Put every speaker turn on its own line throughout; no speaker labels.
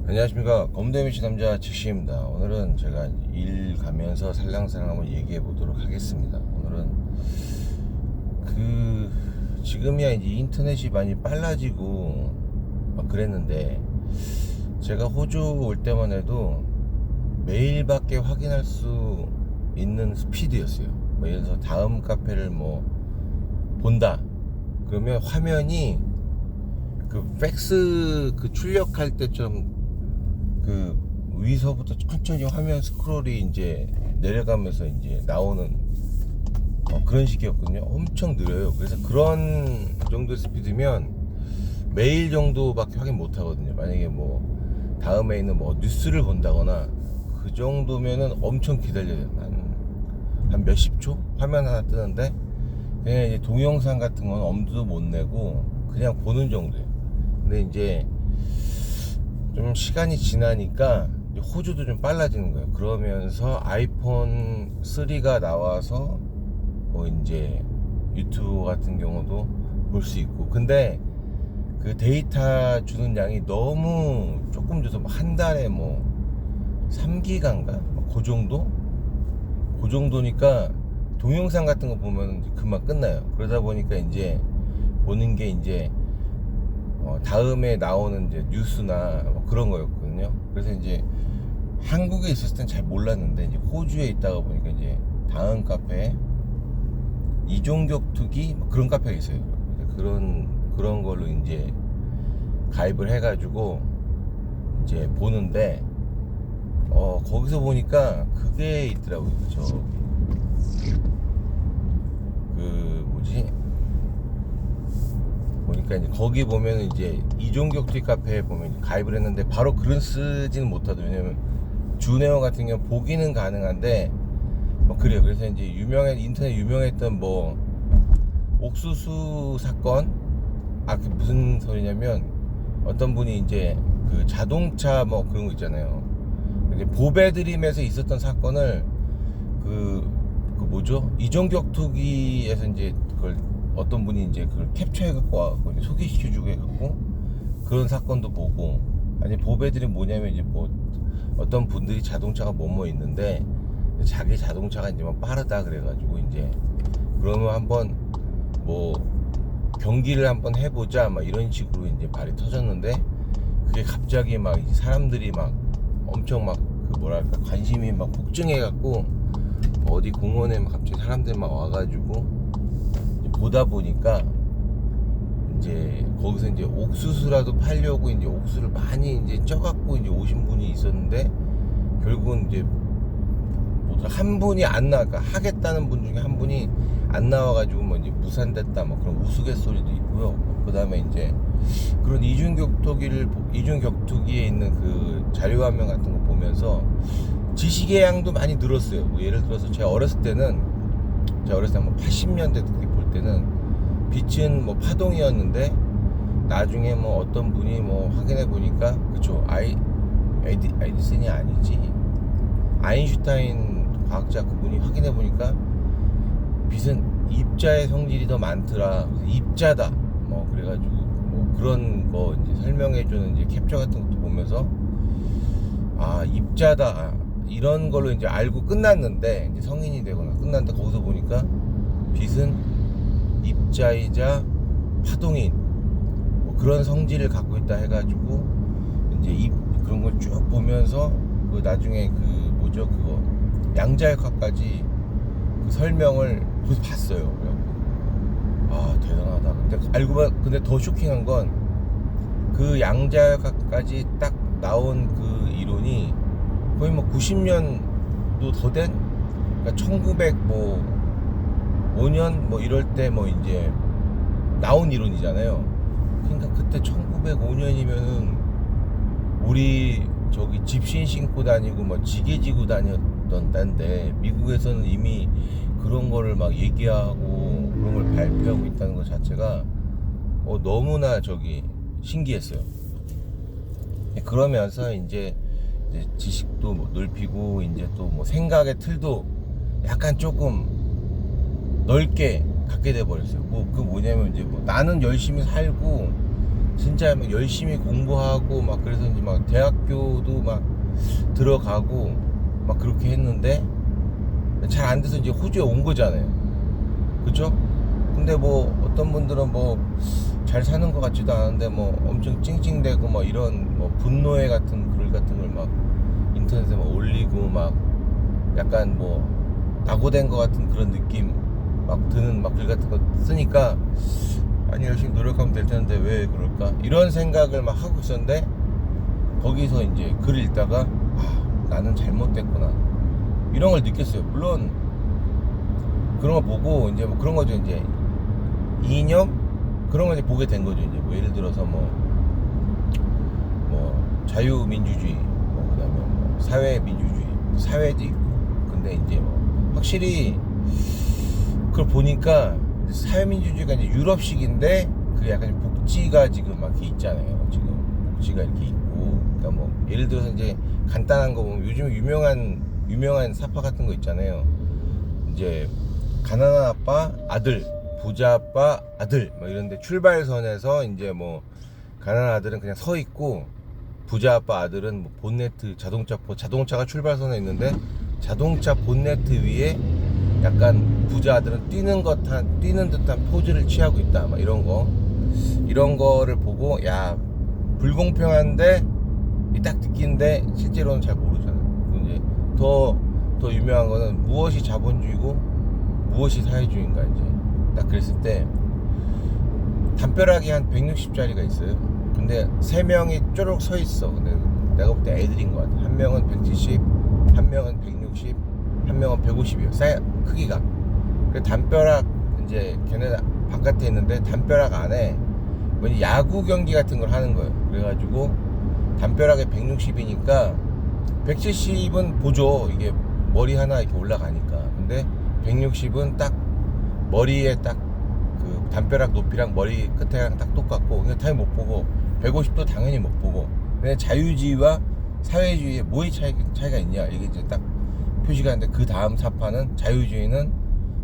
안녕하십니까. 검도미시 남자 직시입니다. 오늘은 제가 일 가면서 살랑살랑 한번 얘기해 보도록 하겠습니다. 오늘은 지금이야 이제 인터넷이 많이 빨라지고 막 그랬는데, 제가 호주 올 때만 해도 매일밖에 확인할 수 있는 스피드였어요. 뭐 예를 들어서 다음 카페를 뭐 본다 그러면 화면이 그 팩스 출력할 때처럼 위서부터 천천히 화면 스크롤이 이제 내려가면서 이제 나오는 그런 식이었거든요. 엄청 느려요. 그래서 그런 정도의 스피드면 매일 정도밖에 확인 못 하거든요. 만약에 뭐 다음에 있는 뭐 뉴스를 본다거나 그 정도면은 엄청 기다려야 돼요. 한 몇십 초 화면 하나 뜨는데, 그냥 이제 동영상 같은 건 엄두도 못 내고 그냥 보는 정도예요. 근데 이제 좀 시간이 지나니까 호주도 좀 빨라지는 거예요. 그러면서 아이폰 3가 나와서 뭐 이제 유튜브 같은 경우도 볼 수 있고, 근데 그 데이터 주는 양이 너무 조금 줘서 한 달에 뭐 3기가인가? 그 정도? 그 정도니까 동영상 같은 거 보면 금방 끝나요. 그러다 보니까 이제 보는 게 이제 다음에 나오는 이제 뉴스나 뭐 그런 거였거든요. 그래서 이제 한국에 있었을 땐 잘 몰랐는데, 이제 호주에 있다가 보니까 이제 다음 카페에 이종격투기 뭐 그런 카페가 있어요. 그런 걸로 이제 가입을 해가지고 이제 보는데, 거기서 보니까 그게 있더라고요. 뭐지? 보니까 이제 거기 보면 이제 이종격투기 카페에 보면 이제 가입을 했는데 바로 글은 쓰지는 못하죠. 왜냐면 주 내용 같은 경우 보기는 가능한데 뭐 그래요. 그래서 이제 인터넷 유명했던 뭐 옥수수 사건, 그게 무슨 소리냐면, 어떤 분이 이제 그 자동차 뭐 그런 거 있잖아요. 이제 보배드림에서 있었던 사건을 뭐죠? 이종격투기에서 이제 그걸 어떤 분이 이제 그걸 캡처해갖고 와갖고 소개시켜주고 해갖고 그런 사건도 보고, 아니 보배드림 뭐냐면 이제 뭐 어떤 분들이 자동차가 뭐뭐 있는데 자기 자동차가 이제 막 빠르다 그래가지고 이제 그러면 한번 뭐 경기를 한번 해보자 막 이런 식으로 이제 말이 터졌는데, 그게 갑자기 막 사람들이 막 엄청 막 뭐랄까 관심이 막 폭증해갖고 어디 공원에 막 갑자기 사람들 막 와가지고 보다 보니까 이제 거기서 이제 옥수수라도 팔려고 이제 옥수수를 많이 이제 쪄갖고 이제 오신 분이 있었는데, 결국은 이제 한 분이 안 나와, 그러니까 하겠다는 분 중에 한 분이 안 나와가지고 뭐 이제 무산됐다 뭐 그런 우스갯소리도 있고요. 그 다음에 이제 그런 이중격투기에 있는 그 자료화면 같은 거 보면서 지식의 양도 많이 늘었어요. 뭐 예를 들어서 제가 어렸을 때는 뭐 80년대 볼 때는 빛은 뭐 파동이었는데, 나중에 뭐 어떤 분이 뭐 확인해 보니까 에디슨이 아니지, 아인슈타인 과학자 그분이 확인해 보니까 빛은 입자의 성질이 더 많더라. 입자다. 뭐 그래가지고 뭐 그런 거 이제 설명해주는 이제 캡처 같은 것도 보면서 입자다 이런 걸로 이제 알고 끝났는데, 이제 성인이 되거나 끝났는데 거기서 보니까 빛은 입자이자 파동인 뭐 그런 성질을 갖고 있다 해가지고 이제 그런 걸 쭉 보면서 나중에 그거 양자역학까지 그 설명을 거기서 봤어요. 그래갖고 대단하다. 근데 더 쇼킹한 건 그 양자역학까지 딱 나온 그 이론이 거의 뭐 90년도 더 된, 그러니까 1905년 뭐 이럴 때 뭐 이제 나온 이론이잖아요. 그러니까 그때 1905년이면은 우리 저기 집신 신고 다니고 뭐 지게 지고 다녔던 때인데, 미국에서는 이미 그런 거를 막 얘기하고 그런 걸 발표하고 있다는 것 자체가 너무나 신기했어요. 그러면서 이제 지식도 뭐 넓히고 이제 또 뭐 생각의 틀도 약간 조금 넓게 갖게 돼 버렸어요. 뭐냐면 이제 뭐 나는 열심히 살고 진짜 막 열심히 공부하고 막 그래서 이제 막 대학교도 막 들어가고 막 그렇게 했는데 잘 안 돼서 이제 호주에 온 거잖아요. 그죠? 근데 뭐 어떤 분들은 뭐 잘 사는 것 같지도 않은데 뭐 엄청 찡찡대고 뭐 이런 뭐 분노회 같은 글 같은 걸 막 인터넷에 막 올리고 막 약간 뭐 낙오된 것 같은 그런 느낌 막 드는 막 글 같은 거 쓰니까 아니 열심히 노력하면 될 텐데 왜 그럴까 이런 생각을 막 하고 있었는데 거기서 이제 글을 읽다가 아, 나는 잘못됐구나 이런 걸 느꼈어요. 물론 그런 거 보고 이제 뭐 그런 거죠. 이제 이념 그런 거 이제 보게 된 거죠. 이제 뭐 예를 들어서 뭐 자유민주주의 뭐 그다음에 뭐 사회민주주의 사회도 있고 근데 이제 뭐 확실히 그걸 보니까 사회민주주의가 이제 유럽식인데 그 약간 복지가 지금 막 이렇게 있잖아요. 지금 복지가 이렇게 있고 그러니까 뭐 예를 들어서 이제 간단한 거 보면 요즘 유명한 사파 같은 거 있잖아요. 이제 가난한 아빠 아들 부자 아빠 아들 뭐 이런데 출발선에서 이제 뭐 가난한 아들은 그냥 서 있고 부자 아빠 아들은 뭐 본네트 자동차가 출발선에 있는데 자동차 본네트 위에 약간 부자 아들은 뛰는 듯한 포즈를 취하고 있다 막 이런 거를 보고 야 불공평한데 딱 느끼는데 실제로는 잘 모르잖아요. 이제 더 유명한 거는 무엇이 자본주의고 무엇이 사회주의인가 이제 딱 그랬을 때 담벼락이 한 160짜리가 있어요. 근데 3명이 쪼록 서 있어. 근데 내가 볼 때 애들인 것 같아. 한 명은 170, 한 명은 160, 한 명은 150이에요. 크기가. 그 담벼락 이제 걔네 바깥에 있는데 담벼락 안에 뭐냐 야구 경기 같은 걸 하는 거예요. 그래가지고 담벼락에 160이니까 170은 보죠. 이게 머리 하나 이렇게 올라가니까. 근데 160은 딱 머리에 딱 그 담벼락 높이랑 머리 끝에랑 딱 똑같고 근데 당연히 못 보고 150도 당연히 못 보고 근데 자유주의와 사회주의에 뭐의 차이가 있냐 이게 이제 딱 표시가 있는데 그 다음 사파는 자유주의는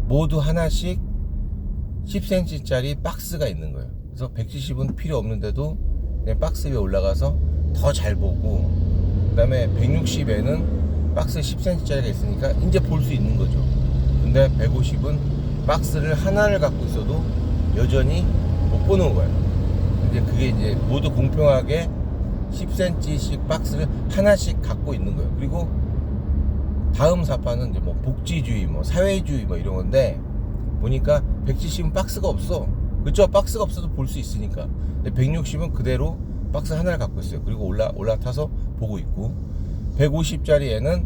모두 하나씩 10cm짜리 박스가 있는 거예요. 그래서 170은 필요 없는데도 그냥 박스 위에 올라가서 더 잘 보고 그 다음에 160에는 박스 10cm짜리가 있으니까 이제 볼 수 있는 거죠. 근데 150은 박스를 하나를 갖고 있어도 여전히 못 보는 거예요. 근데 그게 이제 모두 공평하게 10cm씩 박스를 하나씩 갖고 있는 거예요. 그리고 다음 사파는 이제 뭐 복지주의, 뭐 사회주의 뭐 이런 건데 보니까 170은 박스가 없어. 그렇죠? 박스가 없어도 볼 수 있으니까. 근데 160은 그대로 박스 하나를 갖고 있어요. 그리고 올라타서 보고 있고 150짜리에는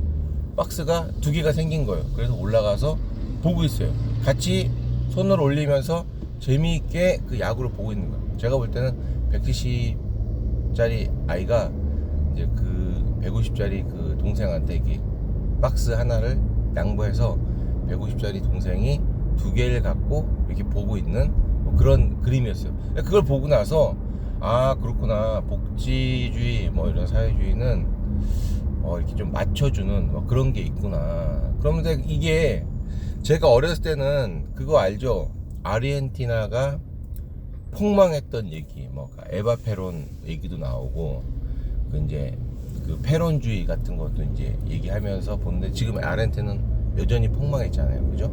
박스가 2개가 생긴 거예요. 그래서 올라가서 보고 있어요. 같이 손을 올리면서 재미있게 그 야구를 보고 있는 거예요. 제가 볼 때는 170짜리 아이가 이제 그 150짜리 그 동생한테 이게 박스 하나를 양보해서 150짜리 동생이 2개를 갖고 이렇게 보고 있는 뭐 그런 그림이었어요. 그걸 보고 나서 아 그렇구나 복지주의 뭐 이런 사회주의는 이렇게 좀 맞춰주는 뭐 그런 게 있구나. 그런데 이게 제가 어렸을 때는 그거 알죠? 아르헨티나가 폭망했던 얘기, 뭐 에바 페론 얘기도 나오고 그 이제 그 페론주의 같은 것도 이제 얘기하면서 보는데 지금 아르헨티나는 여전히 폭망했잖아요, 그죠?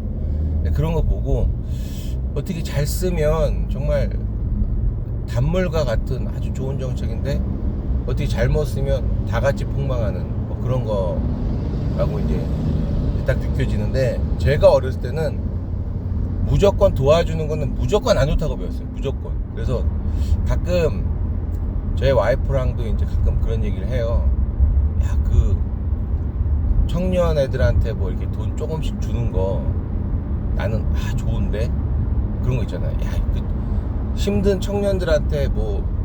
그런 거 보고 어떻게 잘 쓰면 정말 단물과 같은 아주 좋은 정책인데 어떻게 잘못 쓰면 다 같이 폭망하는 뭐 그런 거라고 이제 딱 느껴지는데 제가 어렸을 때는 무조건 도와주는 거는 무조건 안 좋다고 배웠어요. 무조건. 그래서 가끔 제 와이프랑도 이제 가끔 그런 얘기를 해요. 야, 그 청년 애들한테 뭐 이렇게 돈 조금씩 주는 거 나는 좋은데 그런 거 있잖아요. 야, 그 힘든 청년들한테 뭐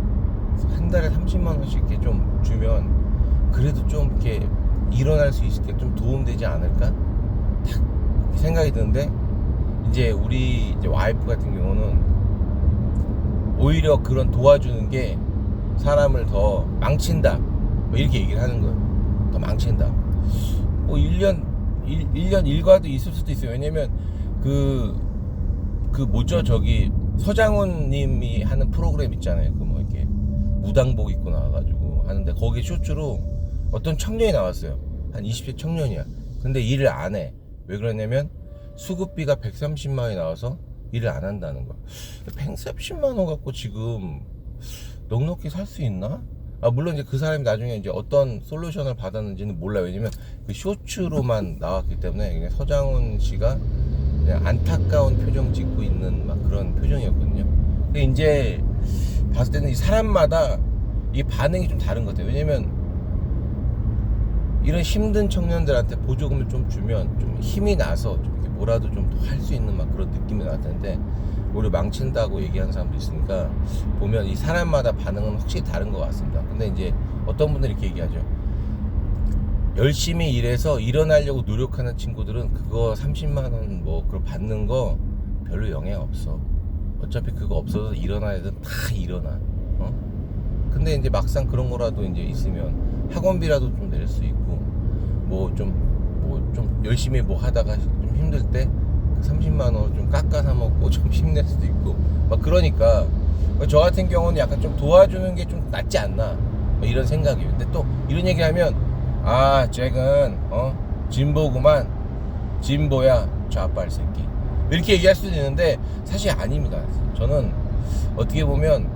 한 달에 30만 원씩 이렇게 좀 주면 그래도 좀 이렇게 일어날 수 있게 좀 도움되지 않을까? 딱 생각이 드는데 이제 우리 이제 와이프 같은 경우는 오히려 그런 도와주는 게 사람을 더 망친다 뭐 이렇게 얘기를 하는 거예요. 더 망친다. 뭐 1년 일과도 있을 수도 있어요. 왜냐면 그 뭐죠 저기 서장훈 님이 하는 프로그램 있잖아요. 그 뭐 이렇게 무당복 입고 나와가지고 하는데 거기 쇼츠로 어떤 청년이 나왔어요. 한 20대 청년이야. 근데 일을 안 해. 왜 그러냐면 수급비가 130만 원이 나와서 일을 안 한다는 거야. 130만 원 갖고 지금 넉넉히 살 수 있나? 아, 물론 이제 그 사람이 나중에 이제 어떤 솔루션을 받았는지는 몰라요. 왜냐면 그 쇼츠로만 나왔기 때문에 그냥 서장훈 씨가 그냥 안타까운 표정 짓고 있는 막 그런 표정이었거든요. 근데 이제 봤을 때는 이 사람마다 이 반응이 좀 다른 것 같아요. 왜냐면 이런 힘든 청년들한테 보조금을 좀 주면 좀 힘이 나서 좀 이렇게 뭐라도 좀 더 할 수 있는 막 그런 느낌이 나왔는데 오히려 망친다고 얘기하는 사람도 있으니까 보면 이 사람마다 반응은 확실히 다른 것 같습니다. 근데 이제 어떤 분들이 이렇게 얘기하죠. 열심히 일해서 일어나려고 노력하는 친구들은 그거 30만 원 뭐 그거 받는 거 별로 영향 없어. 어차피 그거 없어서 일어나야 되든 다 일어나. 근데 이제 막상 그런 거라도 이제 있으면 학원비라도 좀 낼 수 있고 뭐 좀 열심히 뭐 하다가 좀 힘들 때 30만 원 좀 깎아 사 먹고 좀 힘낼 수도 있고 막 그러니까 저 같은 경우는 약간 좀 도와주는 게 좀 낫지 않나 뭐 이런 생각이에요. 근데 또 이런 얘기 하면 아 잭은 진보구만, 진보야 좌빨 새끼 이렇게 얘기할 수도 있는데 사실 아닙니다. 저는 어떻게 보면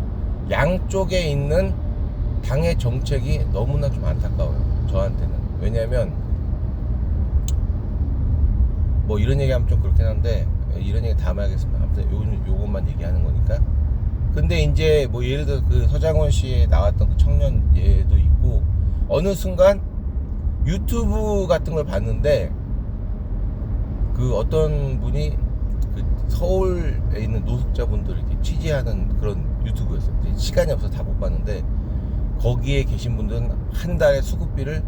양쪽에 있는 당의 정책이 너무나 좀 안타까워요, 저한테는. 왜냐하면 뭐 이런 얘기하면 좀 그렇긴 한데 이런 얘기 다음에 하겠습니다. 아무튼 요것만 얘기하는 거니까. 근데 이제 뭐 예를 들어 그 서장훈 씨에 나왔던 그 청년 얘도 있고 어느 순간 유튜브 같은 걸 봤는데 그 어떤 분이 그 서울에 있는 노숙자분들 이렇게 취재하는 그런 유튜브였어요. 시간이 없어서 다 못 봤는데 거기에 계신 분들은 한 달에 수급비를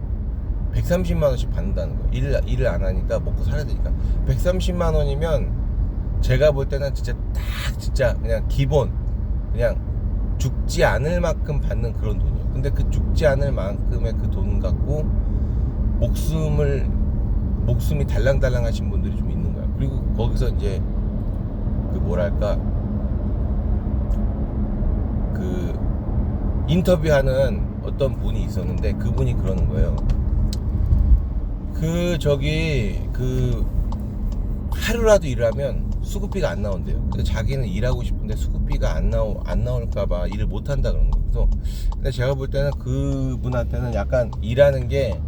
130만 원씩 받는다는 거예요. 일을 안 하니까 먹고 살아야 되니까. 130만 원이면 제가 볼 때는 진짜 그냥 기본 그냥 죽지 않을 만큼 받는 그런 돈이에요. 근데 그 죽지 않을 만큼의 그 돈 갖고 목숨이 달랑달랑 하신 분들이 좀 있는 거야. 그리고 거기서 이제 그 뭐랄까 그 인터뷰하는 어떤 분이 있었는데 그분이 그러는 거예요. 그 하루라도 일하면 수급비가 안 나온대요. 그래서 자기는 일하고 싶은데 수급비가 안 나올까봐 일을 못 한다 그러는 거예요. 그래서 근데 제가 볼 때는 그분한테는 약간 일하는 게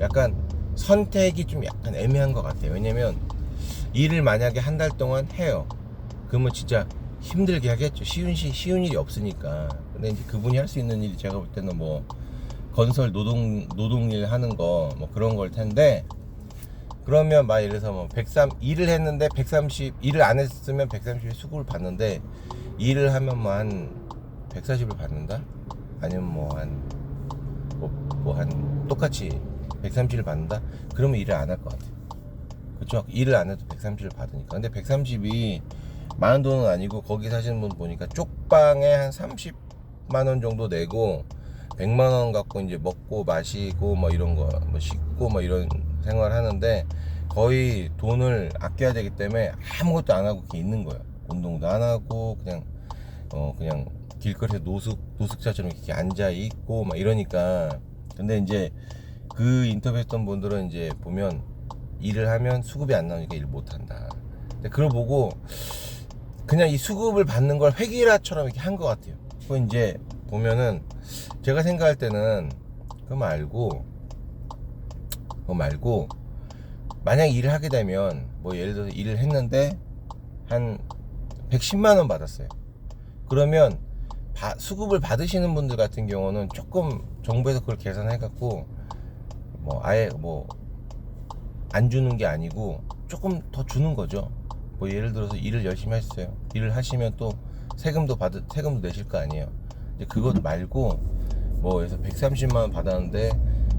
약간 선택이 좀 약간 애매한 것 같아요. 왜냐면 일을 만약에 한 달 동안 해요. 그러면 진짜 힘들게 하겠죠. 쉬운 일이 없으니까. 근데 이제 그분이 할 수 있는 일이 제가 볼 때는 뭐 건설 노동일 하는 거 뭐 그런 걸 텐데 그러면 막 예를 들어서 뭐 일을 했는데 130 일을 안 했으면 130의 수급을 받는데 일을 하면 뭐 한 140을 받는다? 아니면 뭐 한 똑같이 130을 받는다? 그러면 일을 안 할 것 같아요. 그쵸? 일을 안 해도 130을 받으니까. 근데 130이 많은 돈은 아니고 거기 사시는 분 보니까 쪽방에 한 30만 원 정도 내고 100만 원 갖고 이제 먹고 마시고 뭐 이런 거 뭐 씻고 뭐 이런 생활 하는데 거의 돈을 아껴야 되기 때문에 아무것도 안 하고 이렇게 있는 거예요. 운동도 안 하고 그냥 길거리에 노숙자처럼 이렇게 앉아 있고 막 이러니까. 근데 이제 그 인터뷰했던 분들은 이제 보면 일을 하면 수급이 안 나오니까 일 못 한다. 근데 그걸 보고 그냥 이 수급을 받는 걸 획일화처럼 이렇게 한 것 같아요. 그 이제 보면은 제가 생각할 때는 그거 말고 만약 일을 하게 되면 뭐 예를 들어서 일을 했는데 한 110만 원 받았어요. 그러면 수급을 받으시는 분들 같은 경우는 조금 정부에서 그걸 계산해 갖고 뭐 아예 뭐 안 주는 게 아니고 조금 더 주는 거죠. 뭐 예를 들어서 일을 열심히 하셨어요. 일을 하시면 또 세금도 내실 거 아니에요. 이제 그것 말고 뭐 그래서 130만 원 받았는데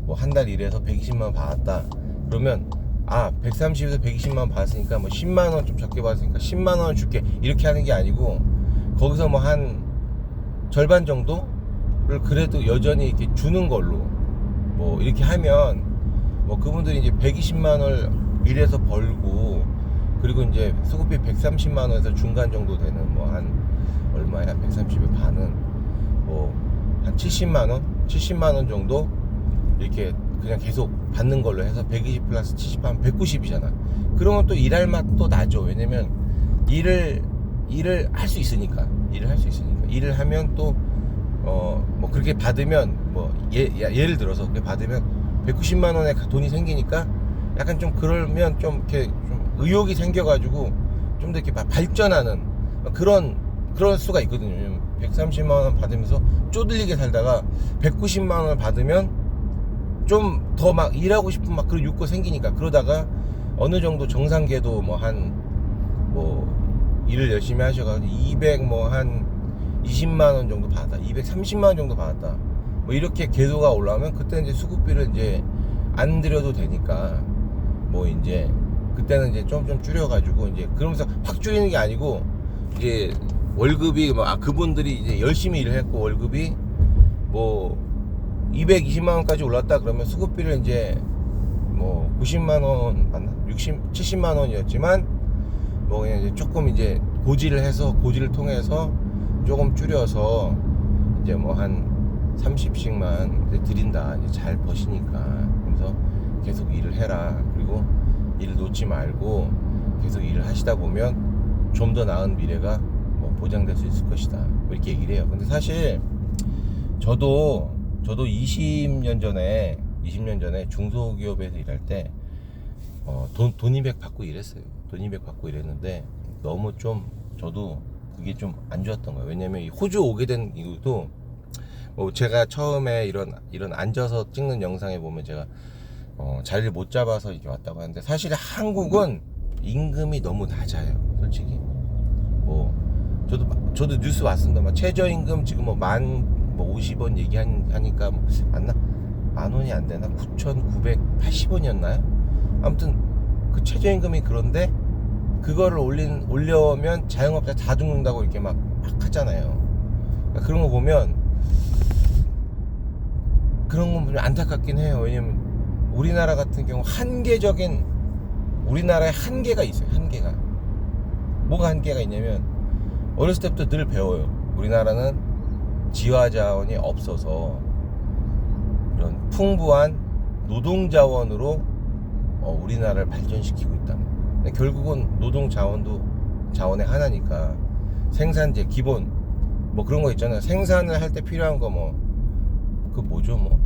뭐 한 달 일해서 120만 원 받았다. 그러면 130에서 120만 원 받았으니까 뭐 10만 원 좀 적게 받았으니까 10만 원 줄게. 이렇게 하는 게 아니고 거기서 뭐 한 절반 정도를 그래도 여전히 이렇게 주는 걸로 뭐 이렇게 하면 뭐 그분들이 이제 120만 원을 일해서 벌고 그리고 이제 수급비 130만 원에서 중간 정도 되는 뭐 한 얼마야 130의 반은 뭐 한 70만원 정도 이렇게 그냥 계속 받는 걸로 해서 120 플러스 70 하면 190이잖아. 그러면 또 일할 맛도 나죠. 왜냐면 일을 할 수 있으니까. 일을 하면 또 뭐 그렇게 받으면 뭐 예를 들어서 그렇게 받으면 190만 원의 돈이 생기니까 약간 좀 그러면 좀 이렇게 좀 의욕이 생겨가지고 좀 더 이렇게 발전하는 그럴 수가 있거든요. 130만 원 받으면서 쪼들리게 살다가 190만 원을 받으면 좀 더 막 일하고 싶은 막 그런 욕구가 생기니까, 그러다가 어느 정도 정상계도 뭐 일을 열심히 하셔가지고 20만 원 정도 받았다, 230만 원 정도 받았다, 뭐 이렇게 궤도가 올라오면 그때 이제 수급비를 이제 안 들여도 되니까 뭐 이제 그때는 이제 좀 줄여가지고 이제 그러면서 확 줄이는 게 아니고 이제 월급이 그분들이 이제 열심히 일을 했고 월급이 뭐 220만 원까지 올랐다 그러면 수급비를 이제 뭐 90만 원 맞나? 70만 원이었지만 뭐 그냥 이제 조금 이제 고지를 통해서 조금 줄여서 이제 뭐 한 30씩만 이제 드린다. 이제 잘 버시니까. 그래서 계속 일을 해라. 그리고 일을 놓지 말고 계속 일을 하시다 보면 좀 더 나은 미래가 뭐 보장될 수 있을 것이다. 뭐 이렇게 얘기를 해요. 근데 사실 저도 20년 전에 중소기업에서 일할 때 돈 200 받고 일했어요. 돈 200 받고 일했는데 너무 좀 저도 그게 좀 안 좋았던 거예요. 왜냐면 이 호주 오게 된 이유도 뭐 제가 처음에 이런 앉아서 찍는 영상에 보면 제가 자리를 못 잡아서 이렇게 왔다고 하는데, 사실 한국은 임금이 너무 낮아요. 솔직히 뭐 저도 뉴스 봤습니다. 막 최저임금 지금 뭐 50원 얘기하니까 뭐 맞나? 10,000원이 안 되나? 9,980원이었나요? 아무튼 그 최저임금이 그런데 그거를 올려면 자영업자 다 죽는다고 이렇게 막 하잖아요. 그러니까 그런 거 보면 안타깝긴 해요. 왜냐면 우리나라 같은 경우 우리나라에 한계가 있어요. 뭐가 한계가 있냐면 어렸을 때부터 늘 배워요. 우리나라는 지화자원이 없어서 이런 풍부한 노동자원으로 우리나라를 발전시키고 있다. 결국은 노동자원도 자원의 하나니까 생산재 기본 뭐 그런 거 있잖아요. 생산을 할 때 필요한 거 그 뭐죠?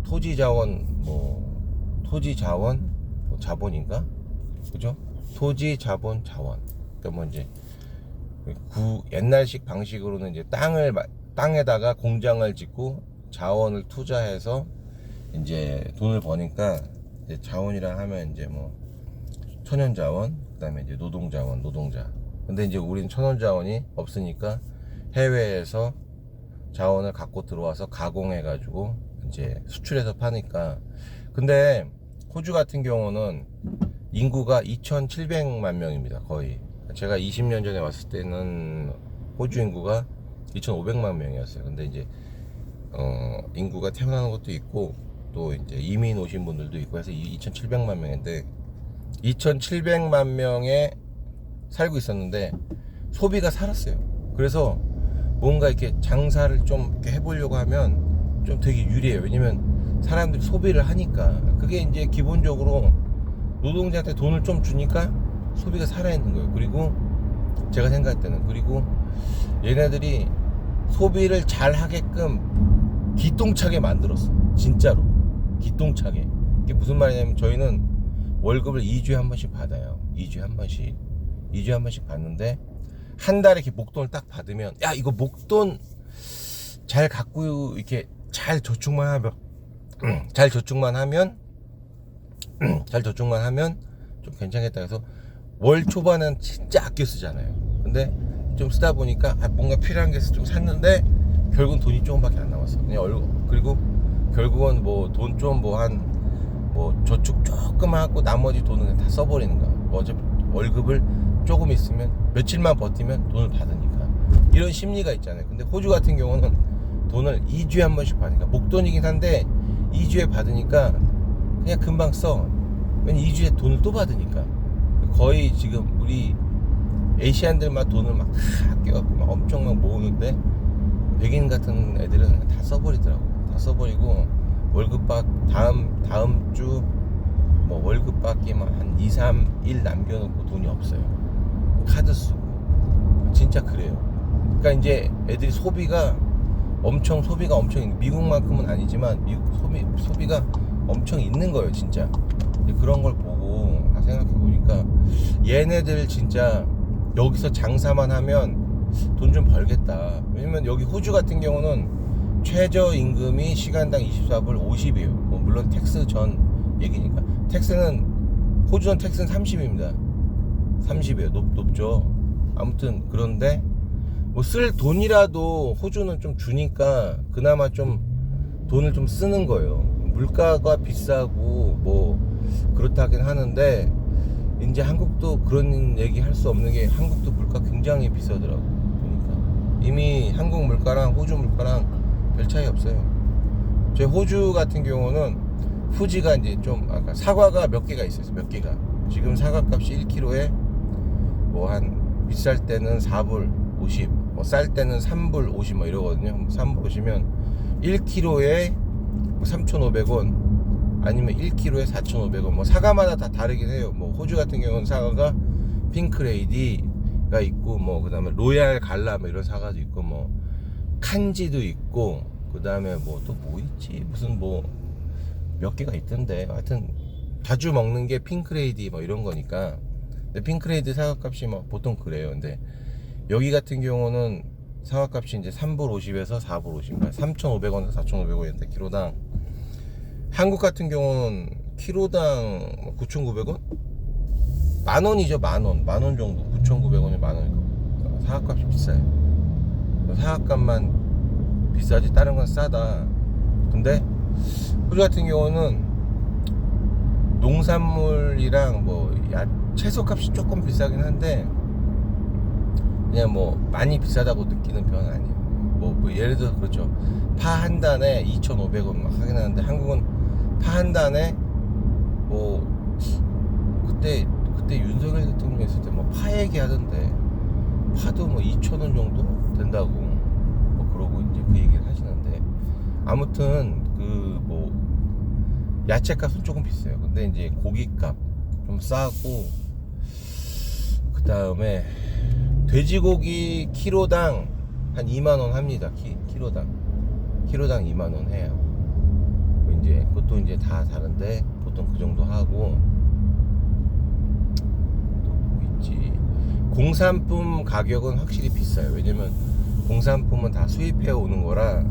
토지자원 자본인가? 그죠? 토지 자본 자원. 그러니까 뭐 이제 옛날식 방식으로는 이제 땅에다가 공장을 짓고 자원을 투자해서 이제 돈을 버니까 이제 자원이라 하면 이제 뭐 천연자원, 그다음에 이제 노동자원, 노동자. 근데 이제 우리는 천연자원이 없으니까 해외에서 자원을 갖고 들어와서 가공해가지고 이제 수출해서 파니까. 근데 호주 같은 경우는 인구가 2,700만 명입니다. 거의. 제가 20년 전에 왔을 때는 호주 인구가 2,500만 명이었어요. 근데 이제 인구가 태어나는 것도 있고 또 이제 이민 오신 분들도 있고 해서 2,700만 명인데 2,700만 명에 살고 있었는데 소비가 살았어요. 그래서 뭔가 이렇게 장사를 좀 이렇게 해보려고 하면 좀 되게 유리해요. 왜냐면 사람들이 소비를 하니까. 그게 이제 기본적으로 노동자한테 돈을 좀 주니까 소비가 살아있는 거예요. 그리고 제가 생각할 때는, 그리고 얘네들이 소비를 잘 하게끔 기똥차게 만들었어. 진짜로 기똥차게. 이게 무슨 말이냐면 저희는 월급을 2주에 한 번씩 받아요. 2주에 한 번씩 받는데 한 달에 이렇게 목돈을 딱 받으면, 야 이거 목돈 잘 갖고 이렇게 잘 저축만 하면 좀 괜찮겠다 해서 월 초반은 진짜 아껴 쓰잖아요. 근데 좀 쓰다 보니까 뭔가 필요한 게 좀 샀는데 결국은 돈이 조금밖에 안 남았어. 그리고 결국은 뭐 돈 좀 저축 조금 하고 나머지 돈은 다 써버리는 거야. 어차피 월급을 조금 있으면 며칠만 버티면 돈을 받으니까. 이런 심리가 있잖아요. 근데 호주 같은 경우는 돈을 2주에 한 번씩 받으니까, 목돈이긴 한데 2주에 받으니까 그냥 금방 써. 왜냐면 2주에 돈을 또 받으니까. 거의 지금 우리 에이시안들만 돈을 막 아껴갖고 막 엄청 막 모으는데 백인 같은 애들은 다 써버리더라고. 다 써버리고 월급 받 다음 주 뭐 월급 받기만 한 2, 3일 남겨놓고 돈이 없어요. 카드 쓰고 진짜 그래요. 그러니까 이제 애들이 소비가 엄청 미국만큼은 아니지만 미국 소비가 엄청 있는 거예요 진짜. 그런 걸 보고 생각해 보니까 얘네들 진짜 여기서 장사만 하면 돈 좀 벌겠다. 왜냐면 여기 호주 같은 경우는 최저임금이 시간당 24불 50이에요. 뭐 물론 텍스 전 얘기니까. 호주는 텍스는 30입니다. 30이에요. 높죠. 아무튼 그런데 뭐 쓸 돈이라도 호주는 좀 주니까 그나마 좀 돈을 좀 쓰는 거예요. 물가가 비싸고 뭐 그렇다긴 하는데 이제 한국도 그런 얘기 할 수 없는 게 한국도 물가 굉장히 비싸더라고. 보니까 이미 한국 물가랑 호주 물가랑 별 차이 없어요. 제 호주 같은 경우는 후지가 이제 좀 아까 사과가 몇 개가 있어요. 몇 개가 지금 사과 값이 1kg에 뭐 한 비쌀 때는 4불 50, 뭐 쌀 때는 3불 50 뭐 이러거든요. 3불 보시면 1kg에 3,500원 아니면 1kg에 4,500원. 뭐 사과마다 다 다르긴 해요. 뭐 호주 같은 경우는 사과가 핑크레이디가 있고 뭐 그다음에 로얄 갈라 뭐 이런 사과도 있고 뭐 칸지도 있고 그다음에 뭐 또 뭐 있지 무슨 뭐 몇 개가 있던데 하여튼 자주 먹는 게 핑크레이디 뭐 이런 거니까. 근데 핑크레이디 사과값이 뭐 보통 그래요. 근데 여기 같은 경우는 사과값이 이제 3불 50에서 4불 50, 3,500원에서 4,500원인데 키로당. 한국 같은 경우는 키로당 9,900원? 만원이죠. 만원 정도. 9,900원이 만원이고 사과값이 비싸요. 사과값만 비싸지 다른 건 싸다. 근데 호주 같은 경우는 농산물이랑 뭐 채소값이 조금 비싸긴 한데 그냥 뭐 많이 비싸다고 느끼는 편은 아니에요. 뭐 예를 들어 그렇죠. 파 한 단에 2,500원 막 하긴 하는데 한국은 파 한 단에 뭐 그때 윤석열 대통령 있을 때 뭐 파 얘기하던데 파도 뭐 2,000원 정도 된다고 뭐 그러고 이제 그 얘기를 하시는데 아무튼 그 뭐 야채값은 조금 비싸요. 근데 이제 고기값 좀 싸고 그 다음에 돼지고기 키로당 한 2만원 합니다. 키로당 2만원 해요. 이제 그것도 이제 다 다른데 보통 그 정도 하고 또 뭐 있지. 공산품 가격은 확실히 비싸요. 왜냐면 공산품은 다 수입해 오는 거라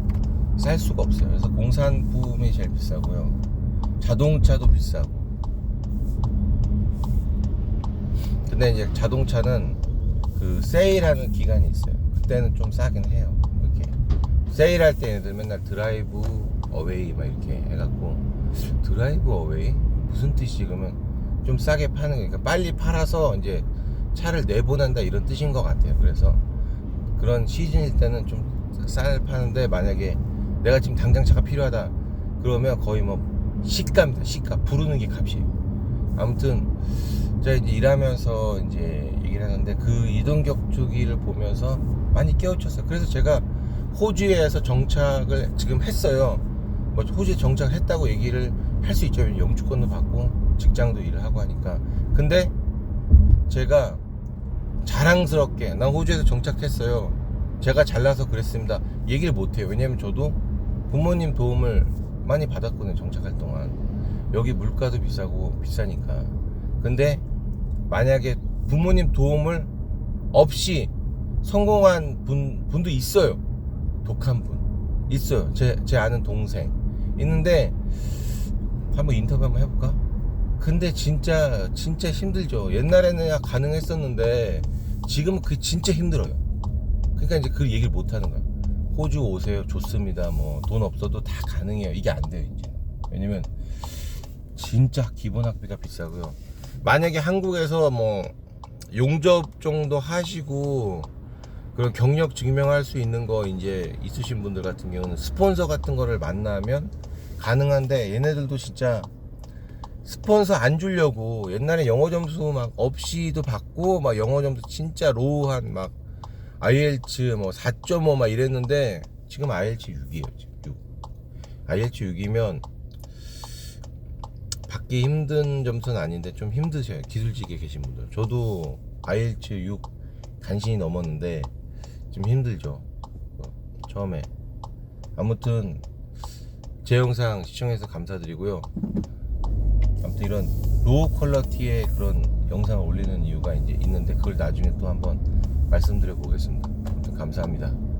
쌀 수가 없어요. 그래서 공산품이 제일 비싸고요. 자동차도 비싸고. 근데 이제 자동차는 그 세일하는 기간이 있어요. 그때는 좀 싸긴 해요. 이렇게 세일할 때 얘네들 맨날 드라이브 어웨이 막 이렇게 해갖고 드라이브 어웨이 무슨 뜻이지? 그러면 좀 싸게 파는 거니까 빨리 팔아서 이제 차를 내보낸다 이런 뜻인 것 같아요. 그래서 그런 시즌일 때는 좀 쌀 파는데 만약에 내가 지금 당장 차가 필요하다 그러면 거의 뭐 시가입니다. 시가 부르는 게 값이에요. 아무튼 제가 이제 일하면서 이제 얘기를 하는데 그 이동격투기를 보면서 많이 깨우쳤어요. 그래서 제가 호주에서 정착을 지금 했어요. 뭐 호주에 정착했다고 얘기를 할 수 있죠. 영주권도 받고 직장도 일을 하고 하니까. 근데 제가 자랑스럽게 난 호주에서 정착했어요, 제가 잘나서 그랬습니다 얘기를 못해요. 왜냐면 저도 부모님 도움을 많이 받았거든요. 정착할 동안 여기 물가도 비싸고 비싸니까. 근데 만약에 부모님 도움을 없이 성공한 분도 있어요. 독한 분 있어요. 제 아는 동생 있는데 한번 인터뷰 한번 해볼까? 근데 진짜 힘들죠. 옛날에는 가능했었는데 지금은 그게 진짜 힘들어요. 그러니까 이제 그 얘기를 못 하는 거야. 호주 오세요, 좋습니다. 뭐 돈 없어도 다 가능해요. 이게 안 돼요 이제. 왜냐면 진짜 기본 학비가 비싸고요. 만약에 한국에서 뭐 용접 정도 하시고 그런 경력 증명할 수 있는 거 이제 있으신 분들 같은 경우는 스폰서 같은 거를 만나면 가능한데, 얘네들도 진짜 스폰서 안 주려고 옛날에 영어 점수 막 없이도 받고 막 영어 점수 진짜 로우한 막 IELTS 뭐 4.5 막 이랬는데 지금 IELTS 6이에요. 지금 6. IELTS 6이면 받기 힘든 점수는 아닌데 좀 힘드셔요. 기술직에 계신 분들. 저도 IELTS 6 간신히 넘었는데 좀 힘들죠. 처음에. 아무튼 제 영상 시청해서 감사드리고요. 아무튼 이런 로우 퀄러티의 그런 영상을 올리는 이유가 이제 있는데 그걸 나중에 또 한번 말씀드려 보겠습니다. 아무튼 감사합니다.